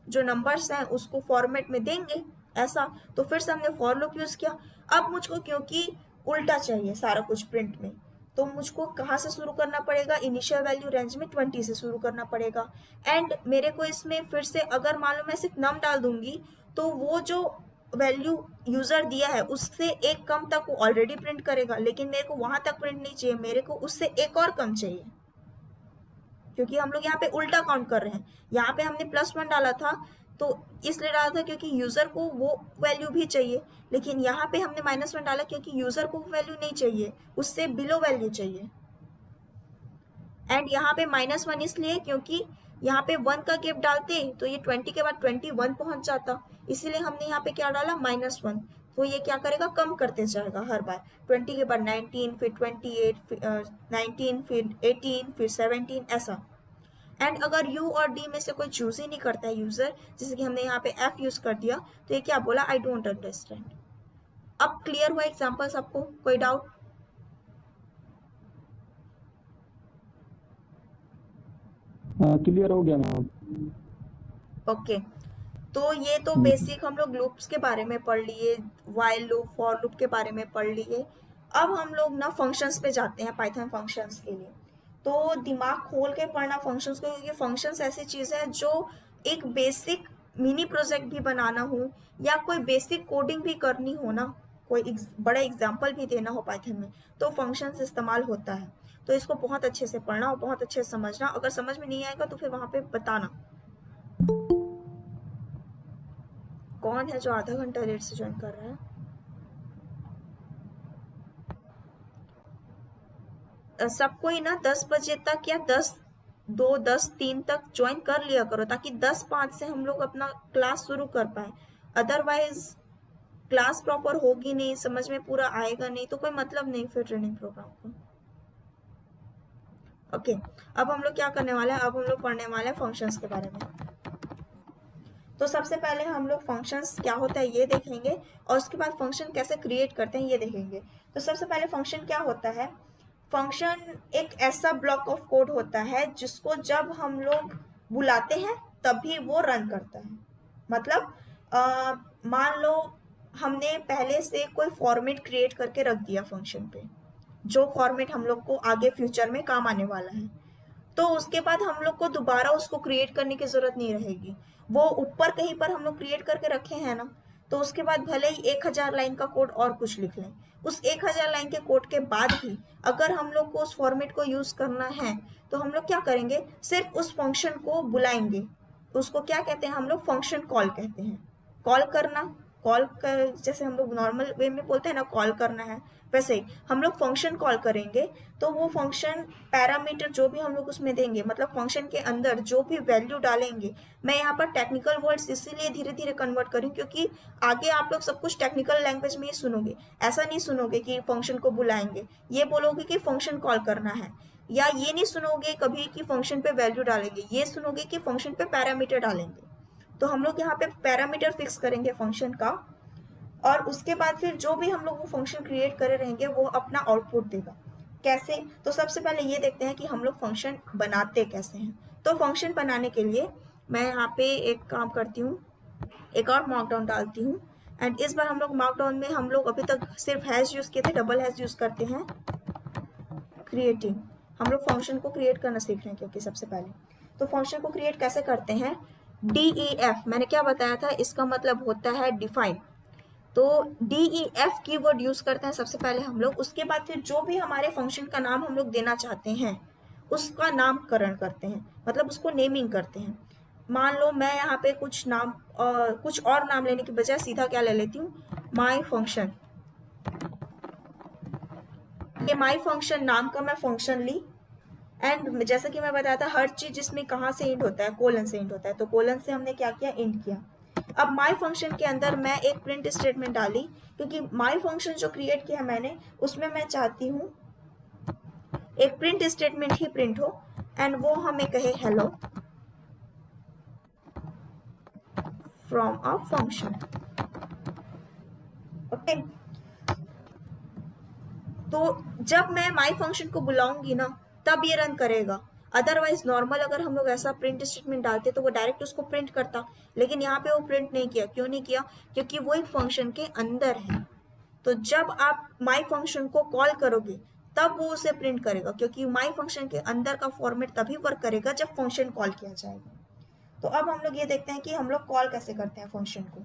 जो नंबर्स हैं उसको फॉर्मेट में देंगे ऐसा। तो फिर से हमने फॉर लूप यूज किया। अब मुझको क्योंकि उल्टा चाहिए सारा कुछ प्रिंट में, तो मुझको कहाँ से शुरू करना पड़ेगा, इनिशियल वैल्यू रेंज में 20 से शुरू करना पड़ेगा। एंड मेरे को इसमें फिर से अगर मान लो मैं सिर्फ नम डाल दूंगी, तो वो जो वैल्यू यूजर दिया है उससे एक कम तक वो ऑलरेडी प्रिंट करेगा, लेकिन मेरे को वहां तक प्रिंट नहीं चाहिए, मेरे को उससे एक और कम चाहिए, क्योंकि हम लोग यहाँ पे उल्टा काउंट कर रहे हैं। यहाँ पे हमने +1 डाला था, तो इसलिए डाला था क्योंकि यूजर को वो वैल्यू भी चाहिए, लेकिन यहाँ पे हमने -1 डाला क्योंकि यूजर को वो वैल्यू नहीं चाहिए, उससे बिलो वैल्यू चाहिए। एंड यहाँ पे -1 इसलिए क्योंकि यहाँ पे 1 का गैप डालते तो ये 20 के बाद 21 पहुंच जाता, इसीलिए हमने यहाँ पे क्या डाला, -1। तो ये क्या करेगा, कम करते जाएगा हर बार, 20 के बाद 19, फिर 28, फिर 19, फिर 18, फिर 17 ऐसा। एंड अगर यू और डी में से कोई चूज ही नहीं करता है यूजर, जैसे कि हमने यहाँ पे एफ यूज कर दिया, तो ये क्या बोला, आई डोंट अंडरस्टैंड। अब क्लियर हुआ एग्जाम्पल सबको, कोई डाउट? क्लियर हो गया मैम। ओके, तो ये तो बेसिक हम लोग लूप्स के बारे में पढ़ लिए, व्हाइल लूप, फॉर लूप के बारे में पढ़ लिए। अब हम लोग ना फंक्शंस पे जाते हैं, पाइथन फंक्शंस के लिए। तो दिमाग खोल के पढ़ना फंक्शंस को, क्योंकि फंक्शंस ऐसी चीज़ है जो एक बेसिक मिनी प्रोजेक्ट भी बनाना हो या कोई बेसिक कोडिंग भी करनी हो ना, कोई बड़ा एग्जाम्पल भी देना हो पाइथन में, तो फंक्शंस इस्तेमाल होता है। तो इसको बहुत अच्छे से पढ़ना और बहुत अच्छे से समझना, अगर समझ में नहीं आएगा तो फिर वहाँ पे बताना। कौन है जो आधा घंटा लेट से ज्वाइन कर रहा है? सबको ही ना 10 बजे तक या 10:02, 10:03 तक ज्वाइन कर लिया करो, ताकि 10:05 से हम लोग अपना क्लास शुरू कर पाए। अदरवाइज क्लास प्रॉपर होगी नहीं, समझ में पूरा आएगा नहीं, तो कोई मतलब नहीं फिर ट्रेनिंग प्रोग्राम का। ओके, अब हम लोग क्या करने वाले हैं, अब हम लोग पढ़ने वाले हैं फंक्शंस के बारे में। तो सबसे पहले हम लोग फंक्शंस क्या होता है ये देखेंगे, और उसके बाद फंक्शन कैसे क्रिएट करते हैं ये देखेंगे। तो सबसे पहले फंक्शन क्या होता है, फंक्शन एक ऐसा ब्लॉक ऑफ कोड होता है जिसको जब हम लोग बुलाते हैं तभी वो रन करता है। मतलब मान लो हमने पहले से कोई फॉर्मेट क्रिएट करके रख दिया फंक्शन पे, जो फॉर्मेट हम लोग को आगे फ्यूचर में काम आने वाला है, तो उसके बाद हम लोग को दोबारा उसको क्रिएट करने की जरूरत नहीं रहेगी। वो ऊपर कहीं पर हम लोग क्रिएट करके रखे हैं ना, तो उसके बाद भले ही 1000 लाइन का कोड और कुछ लिख लें, उस 1000 लाइन के कोड के बाद भी अगर हम लोग को उस फॉर्मेट को यूज करना है, तो हम लोग क्या करेंगे, सिर्फ उस फंक्शन को बुलाएंगे। उसको क्या कहते हैं हम लोग, फंक्शन कॉल कहते हैं। कॉल करना, कॉल कर जैसे हम लोग नॉर्मल वे में बोलते हैं ना कॉल करना है, वैसे ही हम लोग फंक्शन कॉल करेंगे। तो वो फंक्शन पैरामीटर जो भी हम लोग उसमें देंगे, मतलब फंक्शन के अंदर जो भी वैल्यू डालेंगे, मैं यहाँ पर टेक्निकल वर्ड्स इसीलिए धीरे धीरे कन्वर्ट करूँ क्योंकि आगे आप लोग सब कुछ टेक्निकल लैंग्वेज में ही सुनोगे। ऐसा नहीं सुनोगे कि फंक्शन को बुलाएंगे, ये बोलोगे कि फंक्शन कॉल करना है, या ये नहीं सुनोगे कभी कि फंक्शन पे वैल्यू डालेंगे, ये सुनोगे कि फंक्शन पे पैरामीटर डालेंगे। तो हम लोग यहाँ पे पैरामीटर फिक्स करेंगे फंक्शन का, और उसके बाद फिर जो भी हम लोग वो फंक्शन क्रिएट करे रहेंगे वो अपना आउटपुट देगा। कैसे, तो सबसे पहले ये देखते हैं कि हम लोग फंक्शन बनाते कैसे हैं। तो फंक्शन बनाने के लिए मैं यहाँ पे एक काम करती हूँ, एक और मार्कडाउन डालती हूँ। एंड इस बार हम लोग मार्कडाउन में हम लोग अभी तक सिर्फ हैश यूज किए थे, डबल हैश यूज करते हैं क्रिएटिंग। हम लोग फंक्शन को क्रिएट करना सीख रहे हैं क्योंकि सबसे पहले, तो फंक्शन को क्रिएट कैसे करते हैं, DEF मैंने क्या बताया था, इसका मतलब होता है डिफाइन। तो DEF कीवर्ड यूज करते हैं सबसे पहले हम लोग, उसके बाद फिर जो भी हमारे फंक्शन का नाम हम लोग देना चाहते हैं उसका नामकरण करते हैं, मतलब उसको नेमिंग करते हैं। मान लो मैं यहाँ पे कुछ और नाम लेने की बजाय सीधा क्या ले लेती हूँ, माई फंक्शन। ये माई फंक्शन नाम का मैं फंक्शन ली, एंड जैसा कि मैं बताया था हर चीज जिसमें कहाँ से इंड होता है, कोलन से इंड होता है, तो कोलन से हमने क्या किया, इंड किया। अब माई फंक्शन के अंदर मैं एक प्रिंट स्टेटमेंट डाली, क्योंकि माई फंक्शन जो क्रिएट किया मैंने उसमें मैं चाहती हूँ एक प्रिंट स्टेटमेंट ही प्रिंट हो, एंड वो हमें कहे हेलो फ्रॉम अ फंक्शन। तो जब मैं माई फंक्शन को बुलाऊंगी ना तब ये रन करेगा। अदरवाइज नॉर्मल अगर हम लोग ऐसा प्रिंट स्टेटमेंट डालते तो वो डायरेक्ट उसको प्रिंट करता, लेकिन यहाँ पे वो प्रिंट नहीं किया। क्यों नहीं किया? क्योंकि वो एक फंक्शन के अंदर है। तो जब आप माई फंक्शन को कॉल करोगे तब वो उसे प्रिंट करेगा, क्योंकि माई फंक्शन के अंदर का फॉर्मेट तभी वर्क करेगा जब फंक्शन कॉल किया जाएगा। तो अब हम लोग ये देखते हैं कि हम लोग कॉल कैसे करते हैं फंक्शन को।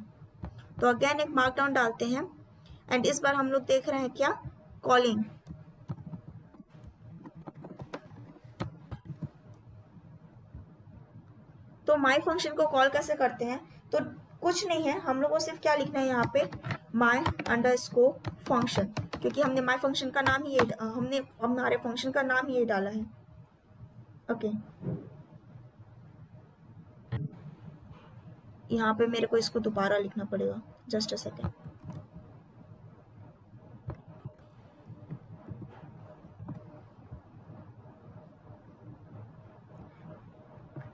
तो अगेन एक मार्कडाउन डालते हैं एंड इस बार हम लोग देख रहे हैं क्या, कॉलिंग। तो माई फंक्शन को कॉल कैसे करते हैं? तो कुछ नहीं है, हम लोग को सिर्फ क्या लिखना है यहाँ पे, माई अंडरस्कोर फंक्शन, क्योंकि हमने माई फंक्शन का नाम ही हमने हमारे फंक्शन का नाम ही ये डाला है। ओके, यहाँ पे मेरे को इसको दोबारा लिखना पड़ेगा, जस्ट अ सेकेंड।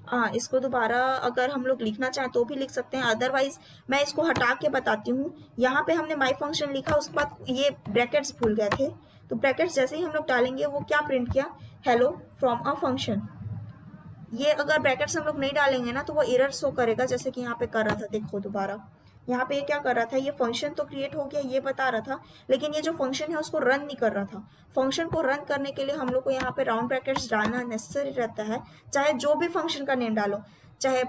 हाँ, इसको दोबारा अगर हम लोग लिखना चाहें तो भी लिख सकते हैं, अदरवाइज मैं इसको हटा के बताती हूँ। यहाँ पे हमने माई फंक्शन लिखा, उसके बाद ये ब्रैकेट्स भूल गए थे, तो ब्रैकेट्स जैसे ही हम लोग डालेंगे वो क्या प्रिंट किया, हेलो फ्रॉम अ फंक्शन। ये अगर ब्रैकेट्स हम लोग नहीं डालेंगे ना तो वो एरर शो करेगा, जैसे कि यहाँ पे कर रहा था। देखो दोबारा यहाँ पे ये क्या कर रहा था, ये फंक्शन तो क्रिएट हो गया ये बता रहा था, लेकिन ये जो फंक्शन है उसको रन नहीं कर रहा था। फंक्शन को रन करने के लिए हम लोग को यहाँ पे राउंड ब्रैकेट्स डालना नेसेसरी रहता है, चाहे जो भी फंक्शन का नेम डालो, चाहे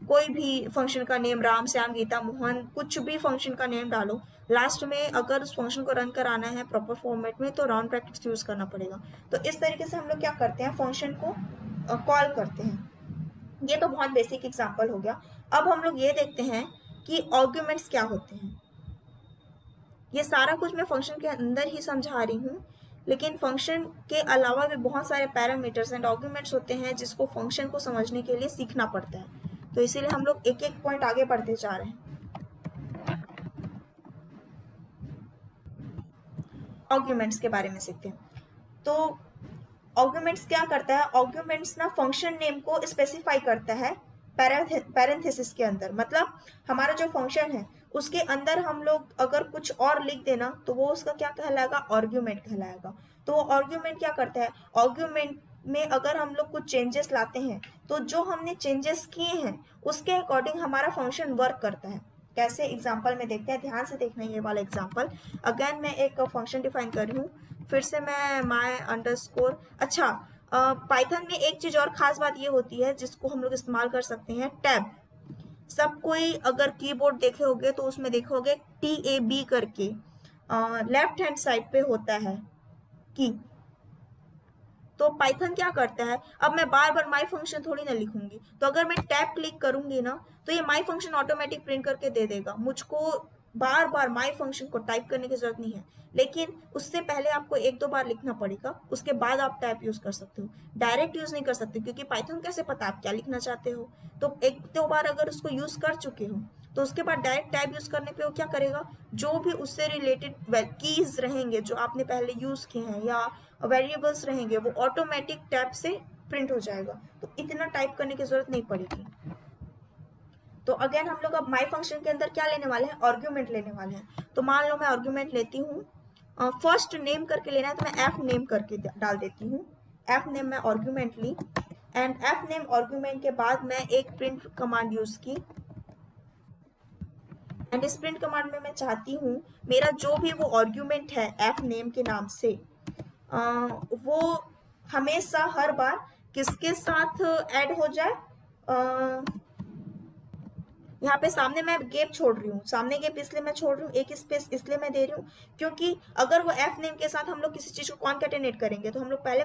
कोई भी फंक्शन का नेम, राम श्याम गीता मोहन, कुछ भी फंक्शन का नेम डालो, लास्ट में अगर उस फंक्शन को रन कराना है प्रॉपर फॉर्मेट में तो राउंड ब्रैकेट्स यूज करना पड़ेगा। तो इस तरीके से हम लोग क्या करते हैं, फंक्शन को कॉल करते हैं। ये तो बहुत बेसिक एग्जांपल हो गया। अब हम लोग ये देखते हैं कि आर्ग्यूमेंट्स क्या होते हैं। ये सारा कुछ मैं फंक्शन के अंदर ही समझा रही हूँ, लेकिन फंक्शन के अलावा भी बहुत सारे पैरामीटर्स एंड आर्ग्यूमेंट्स होते हैं जिसको फंक्शन को समझने के लिए सीखना पड़ता है। तो इसीलिए हम लोग एक एक पॉइंट आगे बढ़ते जा रहे हैं। आर्ग्यूमेंट्स के बारे में सीखते हैं। तो आर्ग्यूमेंट्स क्या करता है, आर्ग्यूमेंट्स ना फंक्शन नेम को स्पेसिफाई करता है पैरेंथेसिस के अंदर। मतलब हमारा जो फंक्शन है उसके अंदर हम लोग अगर कुछ और लिख देना तो वो उसका क्या कहलाएगा, आर्ग्यूमेंट कहलाएगा। तो वो आर्ग्यूमेंट क्या करता है, आर्ग्यूमेंट में अगर हम लोग कुछ चेंजेस लाते हैं तो जो हमने चेंजेस किए हैं उसके अकॉर्डिंग हमारा फंक्शन वर्क करता है। कैसे, एग्जाम्पल में देखते हैं, ध्यान से देखना ये वाला एग्जाम्पल। अगेन मैं एक फंक्शन डिफाइन कर रही हूँ, फिर से मैं माई अंडरस्कोर। अच्छा, पाइथन में एक चीज और खास बात ये होती है जिसको हम लोग इस्तेमाल कर सकते हैं, टैब। सब कोई अगर कीबोर्ड देखे होगे तो उसमें देखे होगे TAB करके लेफ्ट हैंड साइड पे होता है की। तो पाइथन क्या करता है, अब मैं बार बार माई फंक्शन थोड़ी ना लिखूंगी, तो अगर मैं टैब क्लिक करूंगी ना तो ये माई फंक्शन ऑटोमेटिक प्रिंट करके दे देगा। मुझको बार बार माई फंक्शन को टाइप करने की जरूरत नहीं है, लेकिन उससे पहले आपको एक दो बार लिखना पड़ेगा, उसके बाद आप टैब यूज कर सकते हो। डायरेक्ट यूज नहीं कर सकते, क्योंकि पाइथन कैसे पता आप क्या लिखना चाहते हो। तो एक दो बार अगर उसको यूज कर चुके हो तो उसके बाद डायरेक्ट टैब यूज करने पे वो क्या करेगा, जो भी उससे रिलेटेड कीज रहेंगे जो आपने पहले यूज किए हैं या वेरिएबल्स रहेंगे वो ऑटोमेटिक टैब से प्रिंट हो जाएगा। तो इतना टाइप करने की जरूरत नहीं पड़ेगी। तो अगेन हम लोग अब माई फंक्शन के अंदर क्या लेने वाले हैं, आर्ग्यूमेंट लेने वाले हैं। तो मान लो मैं आर्ग्यूमेंट लेती हूँ, फर्स्ट नेम करके लेना है तो मैं एफ नेम करके डाल देती हूँ। एफ नेम मैं आर्ग्यूमेंट ली एंड एफ नेम आर्ग्यूमेंट के बाद मैं एक प्रिंट कमांड यूज की एंड इस प्रिंट कमांड में मैं चाहती हूँ मेरा जो भी वो आर्ग्यूमेंट है एफ नेम के नाम से वो हमेशा हर बार किसके साथ ऐड हो जाए। यहाँ पे सामने मैं गैप छोड़ रही हूँ, सामने गैप इसलिए मैं छोड़ रही हूँ, एक स्पेस इसलिए मैं दे रही हूँ क्योंकि अगर वो एफ नेम के साथ हम लोग किसी चीज को कॉन्कैटिनेट करेंगे तो हम लोग पहले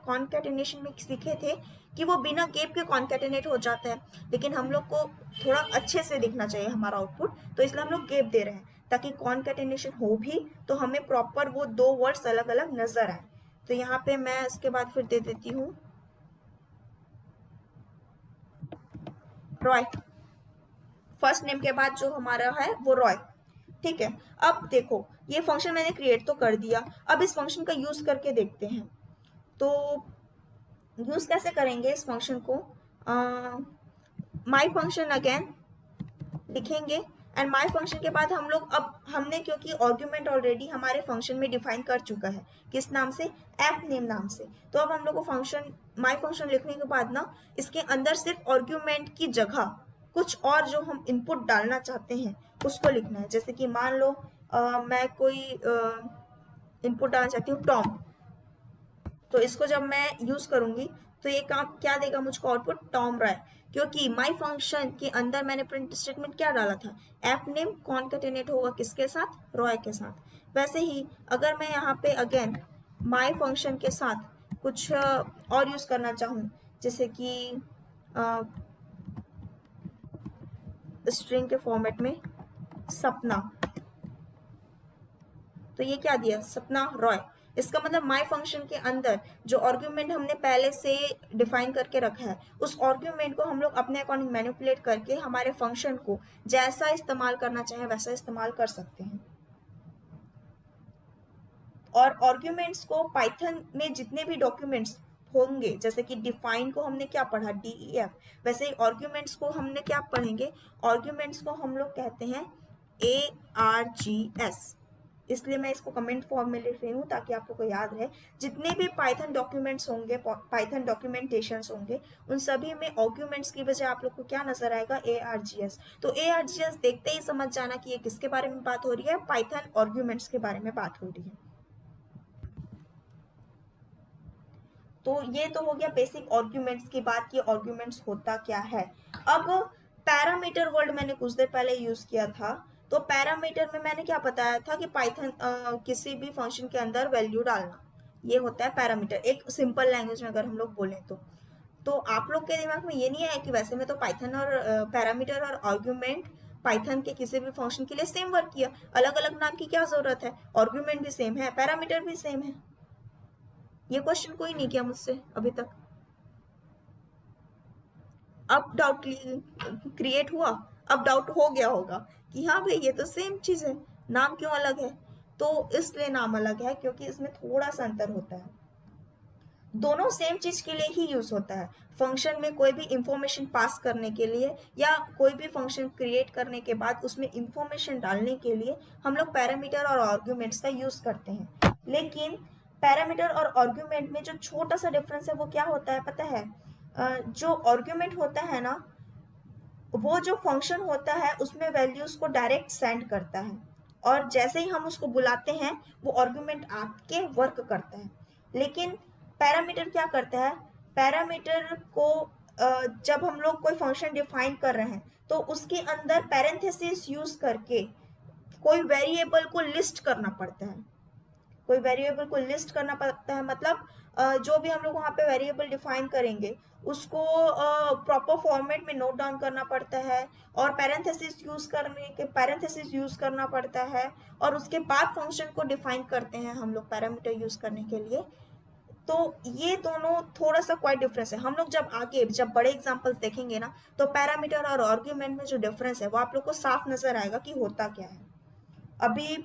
कॉन्कैटिनेशन में सीखे थे कि वो बिना गैप के कॉन्कैटिनेट हो जाता है, लेकिन हम लोग को थोड़ा अच्छे से दिखना चाहिए हमारा आउटपुट, तो इसलिए हम लोग गैप दे रहे हैं ताकि कॉन्कैटिनेशन हो भी तो हमें प्रॉपर वो दो वर्ड्स अलग अलग नजर आए। तो यहाँ पे मैं इसके बाद फिर दे देती हूँ रॉय। फर्स्ट नेम के बाद जो हमारा है वो रॉय, ठीक है। अब देखो ये फंक्शन मैंने क्रिएट तो कर दिया, अब इस फंक्शन का यूज करके देखते हैं। तो यूज कैसे करेंगे इस फंक्शन को, माई फंक्शन अगेन लिखेंगे एंड माई फंक्शन के बाद हम लोग, अब हमने क्योंकि आर्ग्यूमेंट ऑलरेडी हमारे फंक्शन में डिफाइन कर चुका है, किस नाम से, एफ नेम नाम से, तो अब हम लोग को फंक्शन माई फंक्शन लिखने के बाद ना इसके अंदर सिर्फ आर्ग्यूमेंट की जगह कुछ और जो हम इनपुट डालना चाहते हैं उसको लिखना है। जैसे कि मान लो मैं कोई इनपुट डालना चाहती हूँ टॉम, तो इसको जब मैं यूज करूंगी तो ये काम क्या देगा मुझको, आउटपुट टॉम रॉय, क्योंकि माई फंक्शन के अंदर मैंने प्रिंट स्टेटमेंट क्या डाला था, एफ नेम कॉन्केटेनेट होगा किसके साथ, रॉय के साथ। वैसे ही अगर मैं यहाँ पे अगेन माई फंक्शन के साथ कुछ और यूज करना चाहूँ, जैसे कि स्ट्रिंग के फॉर्मेट में सपना, तो ये क्या दिया, सपना रॉय। इसका मतलब माई फंक्शन के अंदर जो आर्ग्यूमेंट हमने पहले से डिफाइन करके रखा है उस आर्ग्यूमेंट को हम लोग अपने अकॉर्डिंग मैनिपुलेट करके हमारे फंक्शन को जैसा इस्तेमाल करना चाहें वैसा इस्तेमाल कर सकते हैं। और आर्ग्यूमेंट्स को पाइथन में जितने भी डॉक्यूमेंट्स होंगे, जैसे कि डिफाइन को हमने क्या पढ़ा, DEF, वैसे ही आर्ग्यूमेंट्स को हमने क्या पढ़ेंगे, आर्ग्यूमेंट्स को हम लोग कहते हैं ARGS। इसलिए मैं इसको कमेंट फॉर्म में लिख रही हूँ ताकि आप लोग को याद रहे। जितने भी पाइथन डॉक्यूमेंट्स होंगे, पाइथन डॉक्यूमेंटेशंस होंगे, उन सभी में आर्ग्यूमेंट्स की बजाय आप लोग को क्या नजर आएगा, ARGS। तो ARGS देखते ही समझ जाना कि ये किसके बारे में बात हो रही है, पाइथन आर्ग्यूमेंट्स के बारे में बात हो रही है। तो ये तो हो गया बेसिक आर्ग्यूमेंट्स की बात की, आर्ग्यूमेंट्स होता क्या है। अब पैरामीटर वर्ड मैंने कुछ देर पहले यूज किया था, तो पैरामीटर में मैंने क्या बताया था कि पाइथन किसी भी फंक्शन के अंदर वैल्यू डालना, ये होता है पैरामीटर, एक सिंपल लैंग्वेज में अगर हम लोग बोलें तो आप लोग के दिमाग में ये नहीं है कि वैसे में तो पाइथन और पैरामीटर और आर्ग्यूमेंट पाइथन के किसी भी फंक्शन के लिए सेम वर्क किया, अलग अलग नाम की क्या जरूरत है, आर्ग्यूमेंट भी सेम है, पैरामीटर भी सेम है। ये क्वेश्चन कोई नहीं किया मुझसे अभी तक। अब डाउट क्रिएट हुआ, अब डाउट हो गया होगा कि हाँ भाई ये तो सेम चीज है, नाम क्यों अलग है। तो इसलिए नाम अलग है क्योंकि इसमें थोड़ा सा अंतर होता है, दोनों सेम चीज के लिए ही यूज होता है। फंक्शन में कोई भी इंफॉर्मेशन पास करने के लिए या कोई भी फंक्शन क्रिएट करने के बाद उसमें इंफॉर्मेशन डालने के लिए हम लोग पैरामीटर और आर्ग्यूमेंट्स का यूज करते हैं। लेकिन पैरामीटर और आर्ग्यूमेंट में जो छोटा सा डिफरेंस है वो क्या होता है पता है, जो आर्ग्यूमेंट होता है ना, वो जो फंक्शन होता है उसमें वैल्यूज को डायरेक्ट सेंड करता है, और जैसे ही हम उसको बुलाते हैं वो आर्ग्यूमेंट आके वर्क करता है। लेकिन पैरामीटर क्या करता है, पैरामीटर को जब हम लोग कोई फंक्शन डिफाइन कर रहे हैं तो उसके अंदर पैरेंथेसिस यूज करके कोई वेरिएबल को लिस्ट करना पड़ता है, कोई वेरिएबल को लिस्ट करना पड़ता है, मतलब जो भी हम लोग वहाँ पे वेरिएबल डिफाइन करेंगे उसको प्रॉपर फॉर्मेट में नोट डाउन करना पड़ता है, और पैरेंथेसिस यूज करना पड़ता है, और उसके बाद फंक्शन को डिफाइन करते हैं हम लोग पैरामीटर यूज करने के लिए। तो ये दोनों थोड़ा सा क्वाइट डिफरेंस है। हम लोग जब बड़े एग्जांपल्स देखेंगे ना तो पैरामीटर और आर्ग्यूमेंट में जो डिफरेंस है वो आप लोग को साफ नजर आएगा कि होता क्या है। अभी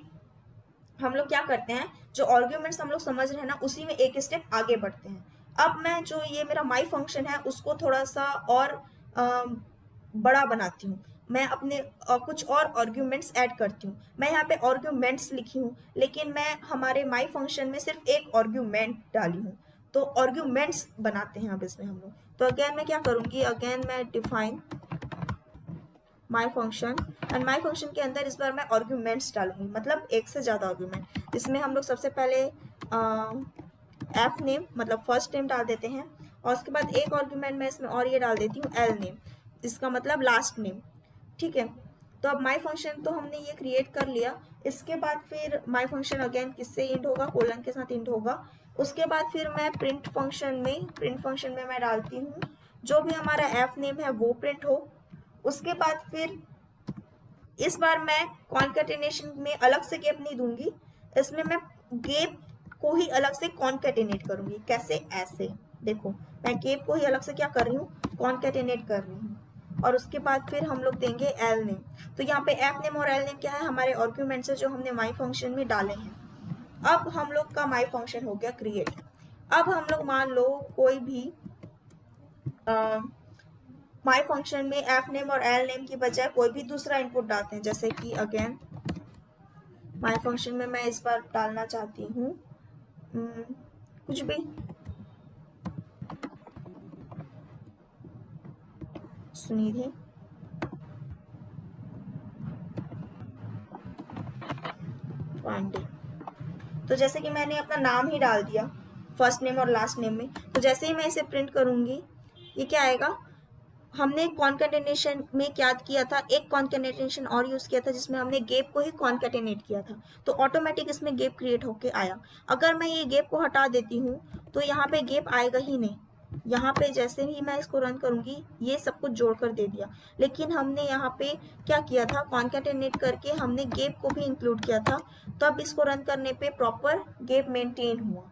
हम लोग क्या करते हैं, जो आर्ग्यूमेंट्स हम लोग समझ रहे हैं ना उसी में एक स्टेप आगे बढ़ते हैं। अब मैं जो ये मेरा माई फंक्शन है उसको थोड़ा सा और बड़ा बनाती हूँ, मैं अपने कुछ और आर्ग्यूमेंट्स ऐड करती हूँ। मैं यहाँ पे आर्ग्यूमेंट्स लिखी हूँ लेकिन मैं हमारे माई फंक्शन में सिर्फ एक आर्ग्यूमेंट डाली हूँ, तो आर्ग्यूमेंट्स बनाते हैं अब इसमें हम लोग। तो अगेन मैं क्या करूँगी, अगेन मैं define my function, and my function के अंदर इस बार मैं आर्ग्यूमेंट्स डालूंगी, मतलब एक से ज़्यादा आर्ग्यूमेंट। इसमें हम लोग सबसे पहले एफ नेम मतलब फर्स्ट नेम डाल देते हैं, और उसके बाद एक आर्ग्यूमेंट मैं इसमें और ये डाल देती हूँ एल नेम, इसका मतलब लास्ट नेम। ठीक है, तो अब माई फंक्शन तो हमने ये क्रिएट कर लिया। इसके बाद फिर माई फंक्शन अगेन किससे इंड होगा, कोलन के साथ इंड होगा। उसके बाद फिर मैं प्रिंट फंक्शन में मैं डालती हूँ जो भी हमारा एफ नेम है वो प्रिंट हो। उसके बाद फिर इस बार मैं कॉन्केटेनेशन में अलग से गैप नहीं दूंगी, इसमें मैं गैप को ही अलग से कॉन्केटेनेट करूंगी। कैसे, ऐसे देखो मैं गैप को ही अलग से क्या कर रही हूँ, कॉन्केटेनेट कर रही हूँ। और उसके बाद फिर हम लोग देंगे एल नेम। तो यहाँ पे एफ नेम और एल नेम क्या है, हमारे आर्ग्यूमेंट्स है जो हमने माई फंक्शन में डाले हैं। अब हम लोग का माई फंक्शन हो गया क्रिएट। अब हम लोग मान लो कोई भी माई फंक्शन में एफ नेम और एल नेम की बजाय कोई भी दूसरा इनपुट डालते हैं, जैसे कि अगेन माई फंक्शन में मैं इस बार डालना चाहती हूँ कुछ भी, सुनिधि पांडे। तो जैसे कि मैंने अपना नाम ही डाल दिया फर्स्ट नेम और लास्ट नेम में, तो जैसे ही मैं इसे प्रिंट करूंगी ये क्या आएगा, हमने कॉन्केटेनेशन में क्या किया था, एक कॉन्केटेनेशन और यूज किया था जिसमें हमने गैप को ही कॉन्केटेनेट किया था, तो ऑटोमेटिक इसमें गैप क्रिएट होके आया। अगर मैं ये गैप को हटा देती हूँ तो यहाँ पे गैप आएगा ही नहीं, यहाँ पे जैसे ही मैं इसको रन करूंगी ये सब कुछ जोड़ कर दे दिया, लेकिन हमने यहाँ पे क्या किया था, कॉन्केटेनेट करके हमने गैप को भी इंक्लूड किया था, तब इसको रन करने पे प्रॉपर गैप मेंटेन हुआ।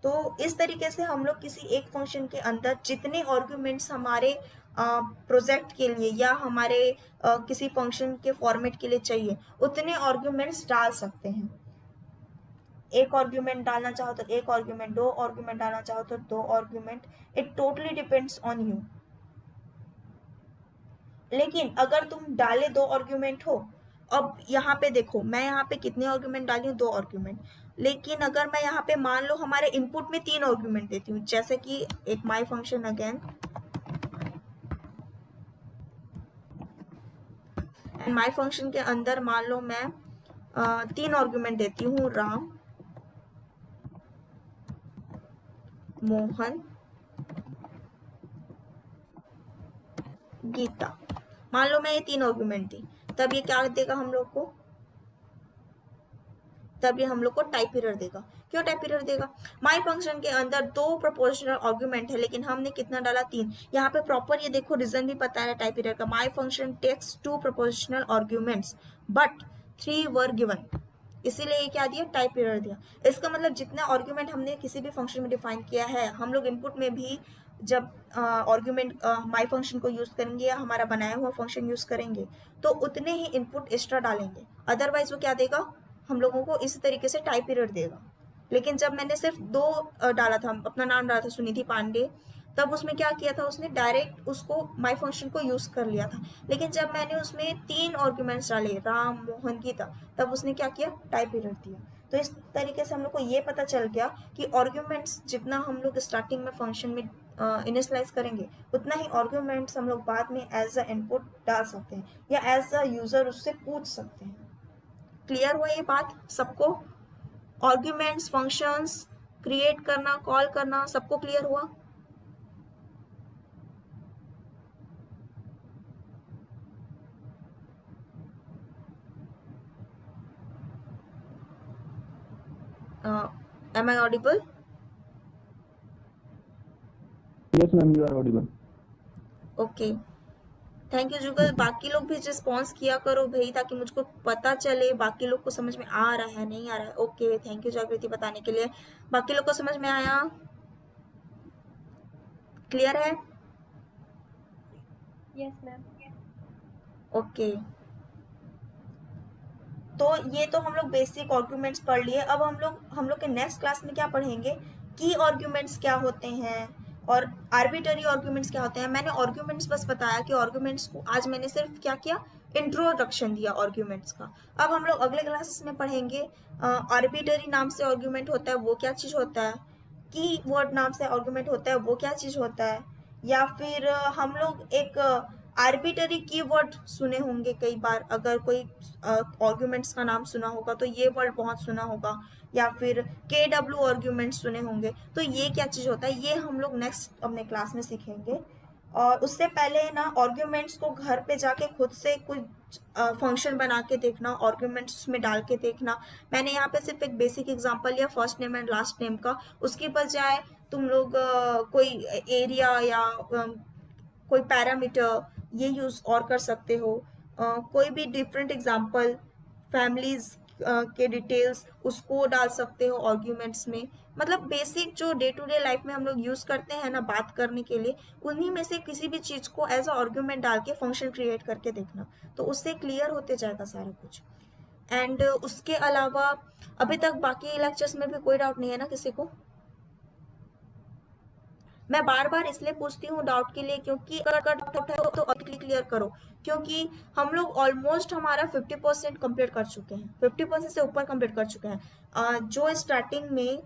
तो इस तरीके से हम लोग किसी एक फंक्शन के अंदर जितने आर्ग्यूमेंट्स हमारे प्रोजेक्ट के लिए या हमारे किसी फंक्शन के फॉर्मेट के लिए चाहिए उतने आर्ग्यूमेंट्स डाल सकते हैं। एक आर्ग्यूमेंट डालना चाहो तो एक आर्ग्यूमेंट, दो आर्ग्यूमेंट डालना चाहो तो दो argument, it totally depends on you. लेकिन अगर तुम डाले दो आर्ग्यूमेंट हो, अब यहाँ पे देखो मैं यहाँ पे कितने आर्ग्यूमेंट डाली हूँ, दो आर्ग्यूमेंट, लेकिन अगर मैं यहाँ पे मान लो हमारे इनपुट में तीन आर्ग्यूमेंट देती हूँ, जैसे कि एक माई function again and my function के अंदर मान लो मैं तीन आर्ग्यूमेंट देती हूँ, राम, मोहन, गीता, मान लो मैं ये तीन आर्ग्यूमेंट दी, तब ये क्या देगा हम लोग को, तब ये हम लोग को टाइप एरर देगा। क्यों टाइप एरर देगा, माई फंक्शन के अंदर दो प्रोपोर्शनल आर्ग्यूमेंट है लेकिन हमने कितना डाला, तीन। यहाँ पे प्रॉपर ये देखो रीजन भी पता है टाइप एरर का, my function takes two proportional arguments but 3 were given, इसीलिए ये क्या दिया, टाइप एरर दिया। इसका मतलब जितने आर्ग्यूमेंट हमने किसी भी फंक्शन में डिफाइन किया है, हम लोग इनपुट में भी जब आर्ग्यूमेंट माई फंक्शन को यूज करेंगे या हमारा बनाया हुआ फंक्शन यूज करेंगे तो उतने ही इनपुट एक्स्ट्रा डालेंगे, अदरवाइज वो क्या देगा, हम लोगों को इसी तरीके से टाइप एरर देगा। लेकिन जब मैंने सिर्फ दो डाला था, अपना नाम डाला था सुनिधि पांडे, तब उसमें क्या किया था, उसने डायरेक्ट उसको माई फंक्शन को यूज कर लिया था। लेकिन जब मैंने उसमें तीन आर्ग्यूमेंट्स डाले, राम, मोहन, गीता, तब उसने क्या किया, टाइप एरर दिया। तो इस तरीके से हम लोग को ये पता चल गया कि आर्ग्यूमेंट्स जितना हम लोग स्टार्टिंग में फंक्शन में इनिशियलाइज करेंगे उतना ही आर्ग्यूमेंट्स हम लोग बाद में एज अ इनपुट डाल सकते हैं या एज अ यूजर उससे पूछ सकते हैं। क्लियर हुआ ये बात सबको, आर्ग्यूमेंट्स, फंक्शंस क्रिएट करना, कॉल करना, सबको क्लियर हुआ। Am I audible? Yes, ma'am, you are audible. Okay, thank you Jugal. बाकी लोग भी रिस्पॉन्स किया करो भाई, ताकि मुझको पता चले बाकी लोग को समझ में आ रहा है नहीं आ रहा है। ओके, थैंक यू जागृति बताने के लिए। बाकी लोग को समझ में आया, क्लियर है? Yes ma'am. ओके, तो ये तो हम लोग बेसिक आर्ग्यूमेंट्स पढ़ लिए। अब हम लोग के नेक्स्ट क्लास में क्या पढ़ेंगे, की आर्ग्यूमेंट्स क्या होते हैं और आर्बिटरी आर्ग्यूमेंट्स क्या होते हैं। मैंने आर्ग्यूमेंट्स बस बताया कि आर्ग्यूमेंट्स को आज मैंने सिर्फ क्या किया, इंट्रोडक्शन दिया आर्ग्यूमेंट्स का। अब हम लोग अगले क्लासेस में पढ़ेंगे आर्बिटरी नाम से आर्ग्यूमेंट होता है वो क्या चीज़ होता है, की वर्ड नाम से आर्ग्यूमेंट होता है वो क्या चीज़ होता है, या फिर हम लोग एक आर्बिटरी कीवर्ड सुने होंगे कई बार, अगर कोई आर्ग्यूमेंट्स का नाम सुना होगा तो ये वर्ड बहुत सुना होगा, या फिर KW आर्ग्यूमेंट सुने होंगे, तो ये क्या चीज़ होता है, ये हम लोग नेक्स्ट अपने क्लास में सीखेंगे। और उससे पहले ना आर्ग्यूमेंट्स को घर पे जाके खुद से कुछ फंक्शन बना के देखना, आर्ग्यूमेंट्स में डाल के देखना। मैंने यहाँ पे सिर्फ एक बेसिक एग्जांपल लिया first name and last name का, उसके बजाय तुम लोग कोई एरिया या कोई पैरामीटर ये यूज़ और कर सकते हो। कोई भी डिफरेंट एग्जांपल, फैमिलीज के डिटेल्स उसको डाल सकते हो आर्ग्यूमेंट्स में। मतलब बेसिक जो डे टू डे लाइफ में हम लोग यूज़ करते हैं ना बात करने के लिए, उन्हीं में से किसी भी चीज़ को एज अ आर्ग्यूमेंट डाल के फंक्शन क्रिएट करके देखना, तो उससे क्लियर होते जाएगा सारा कुछ। एंड उसके अलावा अभी तक बाकी लेक्चर्स में भी कोई डाउट नहीं है ना किसी को? मैं बार बार इसलिए पूछती हूँ डाउट के लिए, क्योंकि अगर डाउट है तो अभी क्लियर करो, क्योंकि हम लोग ऑलमोस्ट हमारा 50% कंप्लीट कर चुके हैं, 50% से ऊपर कंप्लीट कर चुके हैं। जो स्टार्टिंग में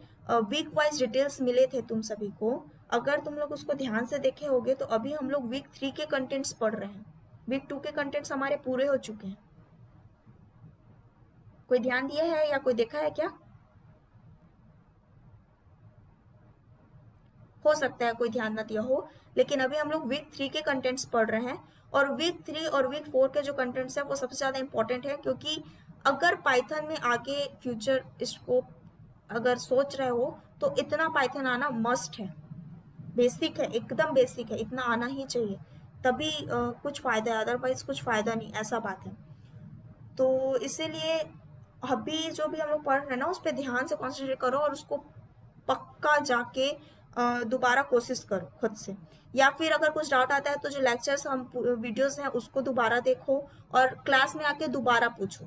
वीक वाइज डिटेल्स मिले थे तुम सभी को, अगर तुम लोग उसको ध्यान से देखे होगे तो अभी हम लोग वीक 3 के कंटेंट्स पढ़ रहे हैं, वीक 2 के कंटेंट्स हमारे पूरे हो चुके हैं। कोई ध्यान दिया है या कोई देखा है क्या? हो सकता है कोई ध्यान ना दिया हो, लेकिन अभी हम लोग वीक 3 के कंटेंट्स पढ़ रहे हैं, और वीक 3 और वीक 4 के जो कंटेंट्स हैं वो सबसे ज़्यादा इंपॉर्टेंट है, क्योंकि अगर पाइथन में आगे फ्यूचर स्कोप अगर सोच रहे हो तो इतना पाइथन आना मस्ट है, बेसिक है, एकदम बेसिक है, इतना आना ही चाहिए, तभी कुछ फ़ायदा है, अदरवाइज कुछ फ़ायदा नहीं, ऐसा बात है। तो इसीलिए अभी जो भी हम लोग पढ़ रहे हैं ना उस पर ध्यान से कॉन्सेंट्रेट करो, और उसको पक्का जाके दोबारा कोशिश करो खुद से, या फिर अगर कुछ डाउट आता है तो जो लेक्चर्स हम वीडियोस हैं उसको दोबारा देखो, और क्लास में आके दोबारा पूछो।